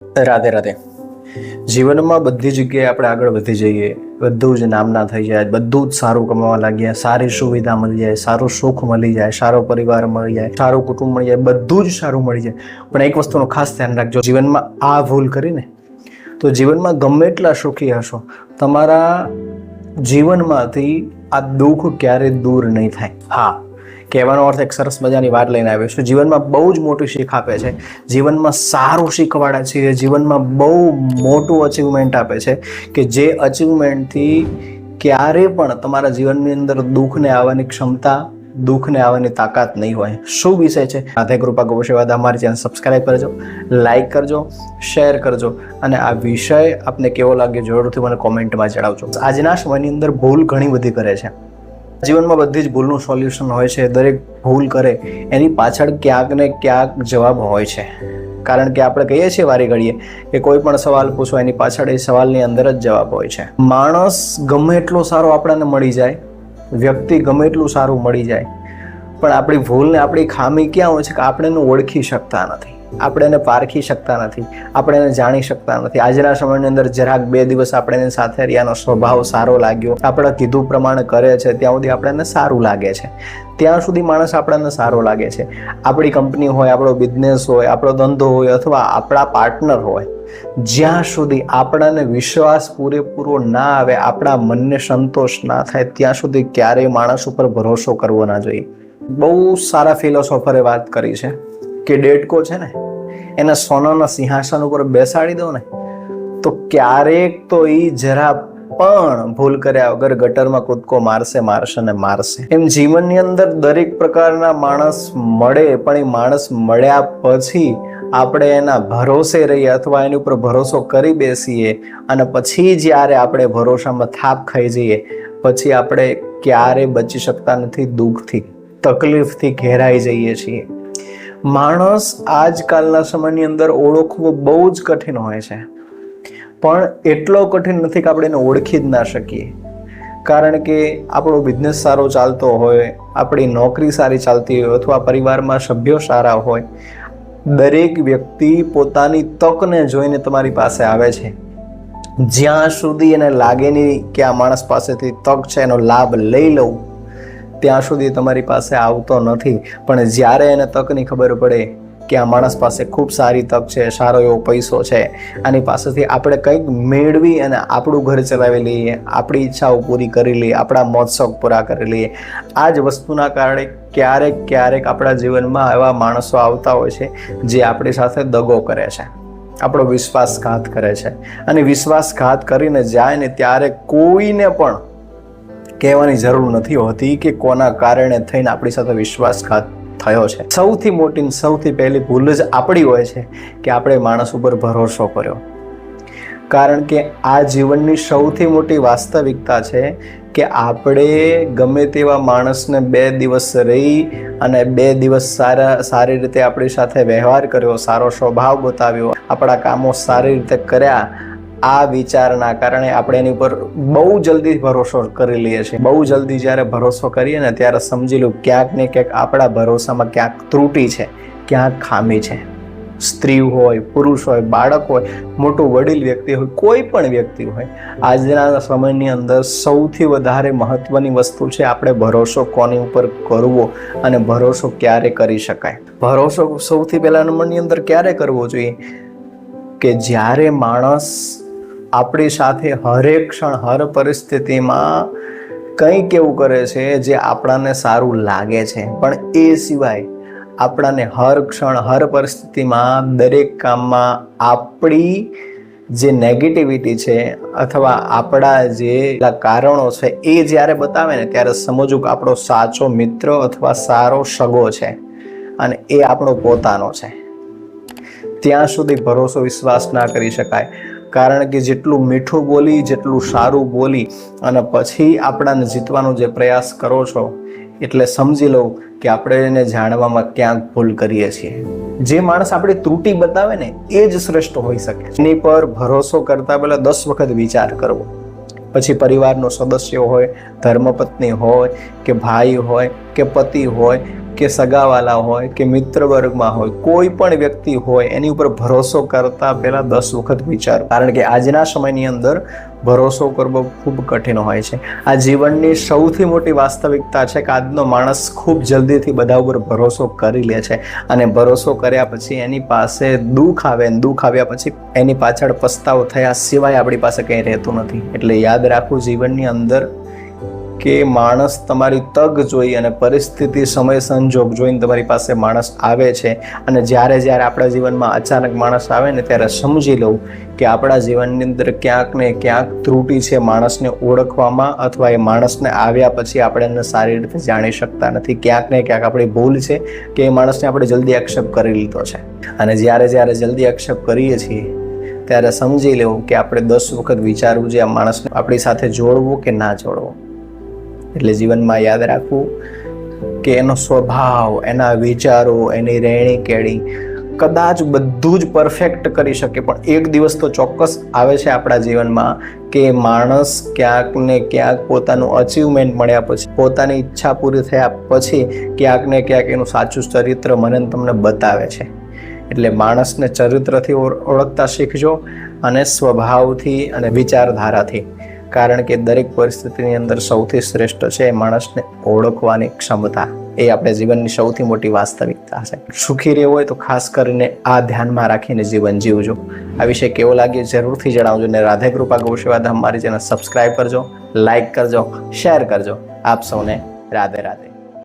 રાધે રાધે. જીવનમાં બધી જગ્યાએ આપણે આગળ વધી જઈએ, બધું જ નામના થઈ જાય, બધું જ સારું કમાવા લાગીએ, સારી સુવિધા મળી જાય, સારું સુખ મળી જાય, સારો પરિવાર મળી જાય, સારું કુટુંબ મળી જાય, બધું જ સારું મળી જાય. પણ એક વસ્તુનું ખાસ ધ્યાન રાખજો, જીવનમાં આ ભૂલ કરીને તો જીવનમાં ગમે એટલા સુખી હશો, તમારા જીવનમાંથી આ દુઃખ ક્યારેય દૂર નહીં થાય. હા, કહેવાનો અર્થ એક સરસ મજાની વાત લઈને આવ્યો છું. જીવનમાં બહુ જ મોટી શીખ આપે છે, જીવનમાં સારું શીખવાડે છે, જીવનમાં બહુ મોટું અચીવમેન્ટ આપે છે કે જે અચીવમેન્ટથી ક્યારે પણ તમારા જીવનની અંદર દુઃખને આવવાની ક્ષમતા, દુઃખને આવવાની તાકાત નહીં હોય. શું વિષય છે? રાધે કૃપા ગોપસેવા. અમારી ચેનલ સબસ્ક્રાઈબ કરજો, લાઈક કરજો, શેર કરજો અને આ વિષય આપને કેવો લાગે જરૂરથી મને કોમેન્ટમાં જણાવજો. આજના સમયની અંદર ભૂલ ઘણી બધી કરે છે. જીવનમાં બધી જ ભૂલનું સોલ્યુશન હોય છે. દરેક ભૂલ કરે એની પાછળ ક્યાંક ને ક્યાંક જવાબ હોય છે. કારણ કે આપણે કહીએ છીએ વારી ઘડીએ કે કોઈ પણ સવાલ પૂછો એની પાછળ એ સવાલની અંદર જ જવાબ હોય છે. માણસ ગમે એટલો સારો આપણને મળી જાય, વ્યક્તિ ગમે એટલું સારું મળી જાય, પણ આપણી ભૂલ ને આપણી ખામી ક્યાં હોય છે કે આપણે એને ઓળખી શકતા નથી, આપણે એને પારખી શકતા નથી, આપણે એને જાણી શકતા નથી. આજના સમયની અંદર જરાક 2 દિવસ આપણે એની સાથે રહ્યાનો સ્વભાવ સારો લાગ્યો, આપણે કીધું પ્રમાણે કરે છે ત્યાં સુધી આપણને સારું લાગે છે, ત્યાં સુધી માણસ આપણને સારો લાગે છે. આપણી કંપની હોય, આપણો બિઝનેસ હોય, આપણો ધંધો હોય અથવા આપણા પાર્ટનર હોય, જ્યાં સુધી આપણને વિશ્વાસ પૂરેપૂરો ના આવે, આપણા મનને સંતોષ ના થાય, ત્યાં સુધી ક્યારેય માણસ ઉપર ભરોસો કરવો ના જોઈએ. બહુ સારા ફિલોસોફરે વાત કરી છે કે ડેડકો છે ને એને સોનાના સિંહાસન ઉપર બેસાડી દો ને તો ક્યારેક તો એ જરા પણ ભૂલ કર્યા વગર ગટરમાં કૂદકો મારશે ને મારશે. એમ જીવનની અંદર દરેક પ્રકારના માણસ મળે, પણ એ માણસ મળ્યા પછી આપણે એના ભરોસે રહીએ અથવા એની ઉપર ભરોસો કરી બેસીએ અને પછી જ્યારે આપણે ભરોસામાં થાપ ખાઈ જઈએ પછી આપણે ક્યારેય બચી શકતા નથી, દુઃખથી, તકલીફથી ઘેરાઈ જઈએ છીએ. માણસ આજકાલના સમયની અંદર ઓળખવો બહુ જ કઠિન હોય છે, પણ એટલો કઠિન નથી કે આપણે એને ઓળખી જ ના શકીએ. કારણ કે આપણો બિઝનેસ સારો ચાલતો હોય, આપણી નોકરી સારી ચાલતી હોય અથવા પરિવારમાં સભ્યો સારા હોય, દરેક વ્યક્તિ પોતાની તકને જોઈને તમારી પાસે આવે છે. જ્યાં સુધી એને લાગે નહીં કે આ માણસ પાસેથી તક છે, એનો લાભ લઈ લઉં, ત્યાં સુધી તમારી પાસે આવતો નથી. પણ જ્યારે એને તકની ખબર પડે કે આ માણસ પાસે ખૂબ સારી તક છે, સારો એવો પૈસો છે, આની પાસેથી આપણે કંઈક મેળવી અને આપણું ઘર ચલાવી લઈએ, આપણી ઈચ્છાઓ પૂરી કરી લઈએ, આપણા મોજ શોખ પૂરા કરી લઈએ. આ જ વસ્તુના કારણે ક્યારેક આપણા જીવનમાં એવા માણસો આવતા હોય છે જે આપણી સાથે દગો કરે છે, આપણો વિશ્વાસઘાત કરે છે. અને વિશ્વાસઘાત કરીને જાય ને ત્યારે કોઈને પણ કહેવાની જરૂર નથી હોતી કે કોના કારણે થઈને આપણી સાથે વિશ્વાસઘાત થયો છે. સૌથી મોટી, સૌથી પહેલી ભૂલ જ આપણી હોય છે કે આપણે માણસ ઉપર ભરોસો કર્યો. કારણ કે આ જીવનની સૌથી મોટી વાસ્તવિકતા છે કે આપણે ગમે તેવા માણસને 2 દિવસ રહી અને 2 દિવસ સારી રીતે આપણી સાથે વ્યવહાર કર્યો, સારો સ્વભાવ બતાવ્યો, આપણા કામો સારી રીતે કર્યા, આ વિચારના કારણે આપણે એની ઉપર બહુ જલ્દી ભરોસો કરી લઈએ છીએ. બહુ જલ્દી જ્યારે ભરોસો કરીએ ને ત્યારે સમજી લો ક્યાંક ને ક્યાંક આપણા ભરોસામાં ક્યાંક ત્રુટી છે, ક્યાંક ખામી છે. સ્ત્રી હોય, પુરુષ હોય, બાળક હોય, મોટું વડીલ વ્યક્તિ હોય, કોઈ પણ વ્યક્તિ હોય, આજના સમયની અંદર સૌથી વધારે મહત્વની વસ્તુ છે આપણે ભરોસો કોની ઉપર કરવો અને ભરોસો ક્યારે કરી શકાય. ભરોસો સૌથી પહેલા નંબરની અંદર ક્યારે કરવો જોઈએ કે જ્યારે માણસ આપણી સાથે હરેક ક્ષણ, હર પરિસ્થિતિમાં કંઈક એવું કરે છે જે આપણાને સારું લાગે છે, પણ એ સિવાય આપણાને હર ક્ષણ, હર પરિસ્થિતિમાં, દરેક કામમાં આપણી જે નેગેટિવિટી છે અથવા આપણા જે કારણો છે એ જ્યારે બતાવે ને ત્યારે સમજવું કે આપણો સાચો મિત્ર અથવા સારો સગો છે અને એ આપણો પોતાનો છે. ત્યાં સુધી ભરોસો, વિશ્વાસ ના કરી શકાય. કારણ કે જેટલું મીઠું બોલી, જેટલું સારું બોલી અને પછી આપણાને જીતવાનો જે પ્રયાસ કરો છો એટલે સમજી લો કે આપણે એને જાણવામાં ક્યાંક ભૂલ કરીએ છીએ. જે માણસ આપણી ત્રુટિ બતાવે ને એ જ શ્રેષ્ઠ હોઈ શકે. એની પર ભરોસો કરતા પહેલા 10 વખત વિચાર કરવો. પછી પરિવારનો સદસ્ય હોય, ધર્મપત્ની હોય કે ભાઈ હોય કે પતિ હોય, કે સગાવાલા હોય કે મિત્ર વર્ગમાં હોય, કોઈ પણ વ્યક્તિ હોય એની ઉપર ભરોસો કરતા પહેલા 10 વખત વિચારો. કારણ કે આજના સમયની અંદર ભરોસો કરવો ખૂબ કઠિન હોય છે. આ જીવનની સૌથી મોટી વાસ્તવિકતા છે કે આજનો માણસ ખૂબ જલ્દીથી બધા ઉપર ભરોસો કરી લે છે, અને ભરોસો કર્યા પછી એની પાસે દુઃખ આવે, દુઃખ આવ્યા પછી એની પાછળ પસ્તાવો થયા સિવાય આપણી પાસે કંઈ રહેતું નથી. એટલે યાદ રાખવું જીવનની અંદર કે માણસ તમારી તક જોઈ અને પરિસ્થિતિ, સમય, સંજોગ જોઈને તમારી પાસે માણસ આવે છે, અને જ્યારે આપણા જીવનમાં અચાનક માણસ આવે ને ત્યારે સમજી લઉં કે આપણા જીવનની અંદર ક્યાંક ને ક્યાંક ત્રુટિ છે માણસને ઓળખવામાં, અથવા એ માણસને આવ્યા પછી આપણે એને સારી રીતે જાણી શકતા નથી. ક્યાંક ને ક્યાંક આપણી ભૂલ છે કે એ માણસને આપણે જલ્દી એક્સેપ્ટ કરી લીધો છે, અને જ્યારે જલ્દી એક્સેપ્ટ કરીએ છીએ ત્યારે સમજી લેવું કે આપણે 10 વખત વિચારવું છે આ માણસને આપણી સાથે જોડવું કે ના જોડવું. એટલે જીવનમાં યાદ રાખવું કે એનો સ્વભાવ, એના વિચારો, એની રહેણી કેણી કદાચ બધું જ પરફેક્ટ કરી શકે, પણ એક દિવસ તો ચોક્કસ આવે છે આપણા જીવનમાં કે માણસ ક્યાંક ને ક્યાંક પોતાનું અચીવમેન્ટ મળ્યા પછી, પોતાની ઈચ્છા પૂરી થયા પછી ક્યાંક ને ક્યાંક એનું સાચું ચરિત્ર મને તમને બતાવે છે. એટલે માણસને ચરિત્રથી ઓળખતા શીખજો, અને સ્વભાવથી અને વિચારધારાથી. કારણ કે દરેક પરિસ્થિતિની અંદર સૌથી શ્રેષ્ઠ છે માણસને ઓળખવાની ક્ષમતા. એ આપણે જીવનની સૌથી મોટી વાસ્તવિકતા છે. સુખી રહેવું હોય તો ખાસ કરીને આ ધ્યાનમાં રાખીને જીવન જીવજો. આ વિષય કેવો લાગ્યો જરૂરથી જણાવજો, ને રાધે કૃપા ગૌસેવાધામ મારી ચેનલ સબસ્ક્રાઈબ કરજો, લાઈક કરજો, શેર કરજો. આપ સૌને રાધે રાધે.